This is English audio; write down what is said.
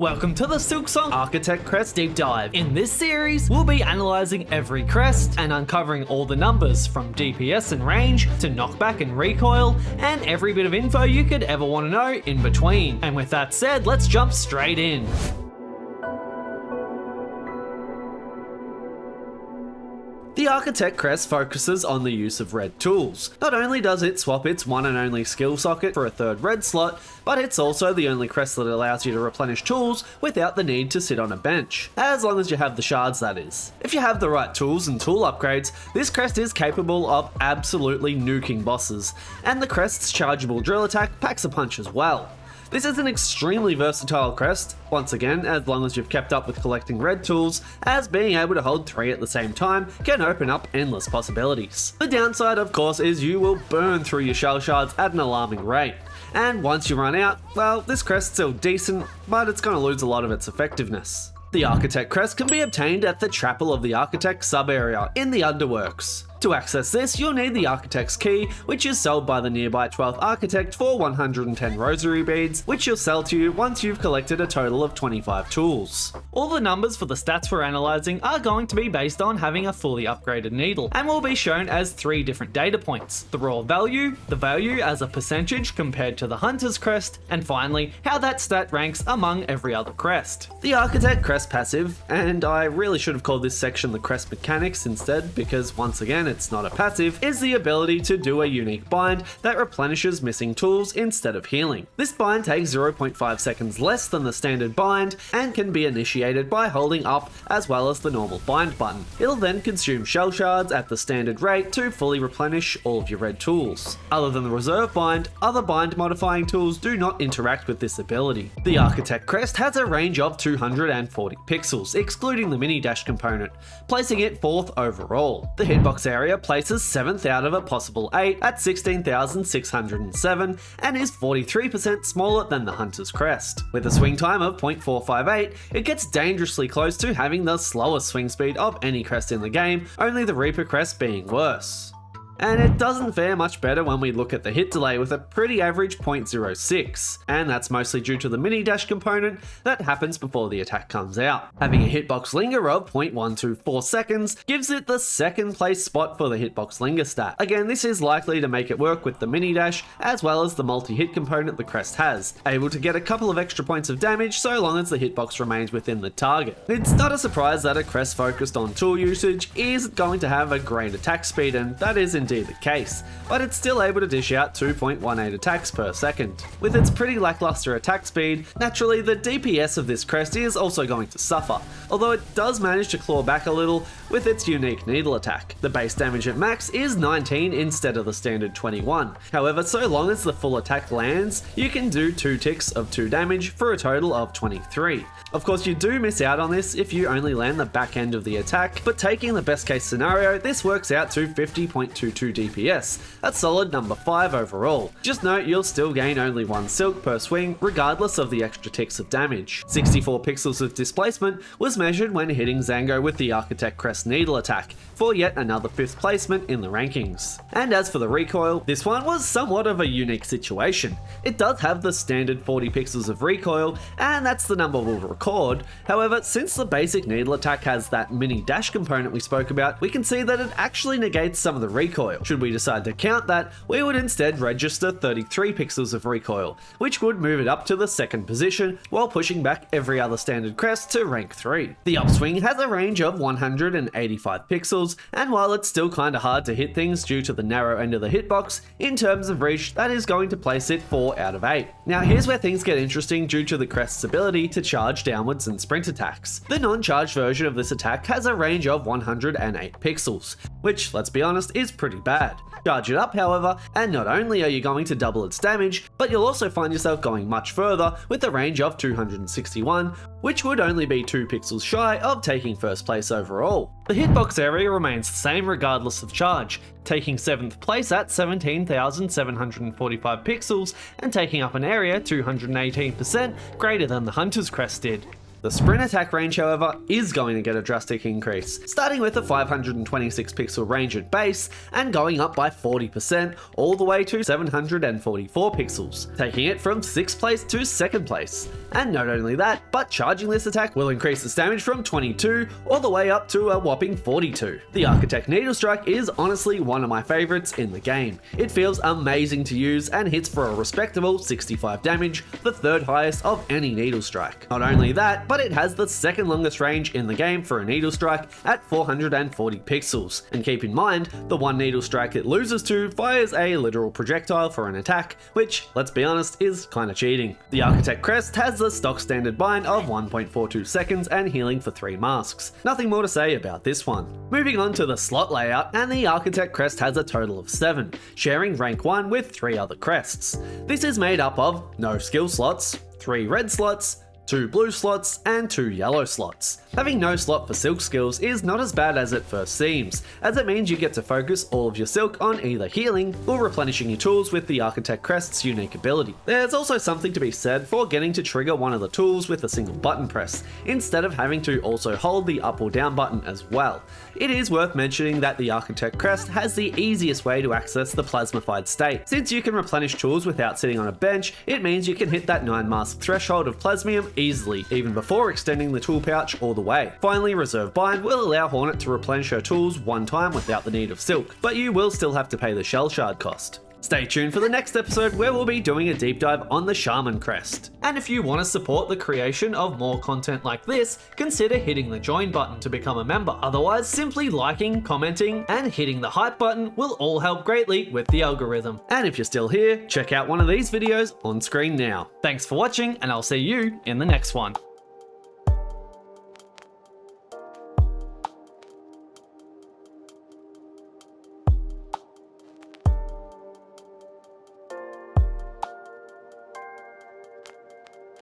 Welcome to the Silksong Architect Crest Deep Dive. In this series, we'll be analysing every crest and uncovering all the numbers from DPS and range to knockback and recoil, and every bit of info you could ever want to know in between. And with that said, let's jump straight in. The Architect Crest focuses on the use of red tools. Not only does it swap its one and only skill socket for a third red slot, but it's also the only crest that allows you to replenish tools without the need to sit on a bench. As long as you have the shards, that is. If you have the right tools and tool upgrades, this crest is capable of absolutely nuking bosses, and the crest's chargeable drill attack packs a punch as well. This is an extremely versatile crest, once again as long as you've kept up with collecting red tools, as being able to hold 3 at the same time can open up endless possibilities. The downside of course is you will burn through your shell shards at an alarming rate, and once you run out, well, this crest's still decent, but it's going to lose a lot of its effectiveness. The Architect Crest can be obtained at the Chapel of the Architect sub-area in the Underworks. To access this, you'll need the Architect's Key, which is sold by the nearby 12th Architect for 110 rosary beads, which he'll sell to you once you've collected a total of 25 tools. All the numbers for the stats we're analysing are going to be based on having a fully upgraded needle, and will be shown as 3 different data points: the raw value, the value as a percentage compared to the Hunter's Crest, and finally, how that stat ranks among every other crest. The Architect Crest passive, and I really should have called this section the Crest Mechanics instead, because once again, it's not a passive, is the ability to do a unique bind that replenishes missing tools instead of healing. This bind takes 0.5 seconds less than the standard bind and can be initiated by holding up as well as the normal bind button. It'll then consume shell shards at the standard rate to fully replenish all of your red tools. Other than the reserve bind, other bind modifying tools do not interact with this ability. The Architect Crest has a range of 240 pixels, excluding the mini dash component, placing it 4th overall. The Hitbox Area places 7th out of a possible 8 at 16,607 and is 43% smaller than the Hunter's Crest. With a swing time of 0.458, it gets dangerously close to having the slowest swing speed of any crest in the game, only the Reaper Crest being worse. And it doesn't fare much better when we look at the hit delay with a pretty average 0.06, and that's mostly due to the mini dash component that happens before the attack comes out. Having a Hitbox Linger of 0.124 seconds gives it the 2nd place spot for the Hitbox Linger stat. Again, this is likely to make it work with the mini dash as well as the multi-hit component the crest has, able to get a couple of extra points of damage so long as the hitbox remains within the target. It's not a surprise that a crest focused on tool usage is going to have a great attack speed, and that is indeed the case, but it's still able to dish out 2.18 attacks per second. With its pretty lackluster attack speed, naturally the DPS of this crest is also going to suffer, although it does manage to claw back a little with its unique needle attack. The base damage at max is 19 instead of the standard 21. However, so long as the full attack lands, you can do 2 ticks of 2 damage for a total of 23. Of course, you do miss out on this if you only land the back end of the attack, but taking the best case scenario, this works out to 50.22 DPS, a solid number 5 overall. Just note you'll still gain only 1 silk per swing, regardless of the extra ticks of damage. 64 pixels of displacement was measured when hitting Zango with the Architect Crest needle attack, for yet another 5th placement in the rankings. And as for the recoil, this one was somewhat of a unique situation. It does have the standard 40 pixels of recoil, and that's the number we'll record. However, since the basic needle attack has that mini dash component we spoke about, we can see that it actually negates some of the recoil. Should we decide to count that, we would instead register 33 pixels of recoil, which would move it up to the 2nd position while pushing back every other standard crest to rank 3. The Upswing has a range of 185 pixels, and while it's still kinda hard to hit things due to the narrow end of the hitbox, in terms of reach, that is going to place it 4 out of 8. Now here's where things get interesting due to the crest's ability to charge downwards and sprint attacks. The non-charged version of this attack has a range of 108 pixels, which, let's be honest, is pretty bad. Charge it up, however, and not only are you going to double its damage, but you'll also find yourself going much further with a range of 261, which would only be 2 pixels shy of taking 1st place overall. The Hitbox Area remains the same regardless of charge, taking 7th place at 17,745 pixels and taking up an area 218% greater than the Hunter's Crest did. The sprint attack range, however, is going to get a drastic increase, starting with a 526 pixel range at base and going up by 40% all the way to 744 pixels, taking it from 6th place to 2nd place. And not only that, but charging this attack will increase its damage from 22 all the way up to a whopping 42. The Architect Needle Strike is honestly one of my favorites in the game. It feels amazing to use and hits for a respectable 65 damage, the 3rd highest of any Needle Strike. Not only that, but it has the 2nd longest range in the game for a Needle Strike at 440 pixels. And keep in mind, the one Needle Strike it loses to fires a literal projectile for an attack, which, let's be honest, is kinda cheating. The Architect Crest has the stock standard bind of 1.42 seconds and healing for 3 masks. Nothing more to say about this one. Moving on to the slot layout, and the Architect Crest has a total of 7, sharing rank 1 with 3 other crests. This is made up of no skill slots, 3 red slots, 2 blue slots, and 2 yellow slots. Having no slot for silk skills is not as bad as it first seems, as it means you get to focus all of your silk on either healing or replenishing your tools with the Architect Crest's unique ability. There's also something to be said for getting to trigger one of the tools with a single button press, instead of having to also hold the up or down button as well. It is worth mentioning that the Architect Crest has the easiest way to access the plasmified state. Since you can replenish tools without sitting on a bench, it means you can hit that 9 mask threshold of plasmium easily, even before extending the tool pouch all the way. Finally, Reserve Bind will allow Hornet to replenish her tools one time without the need of silk, but you will still have to pay the shell shard cost. Stay tuned for the next episode where we'll be doing a deep dive on the Shaman Crest. And if you want to support the creation of more content like this, consider hitting the join button to become a member. Otherwise, simply liking, commenting, and hitting the hype button will all help greatly with the algorithm. And if you're still here, check out one of these videos on screen now. Thanks for watching, and I'll see you in the next one.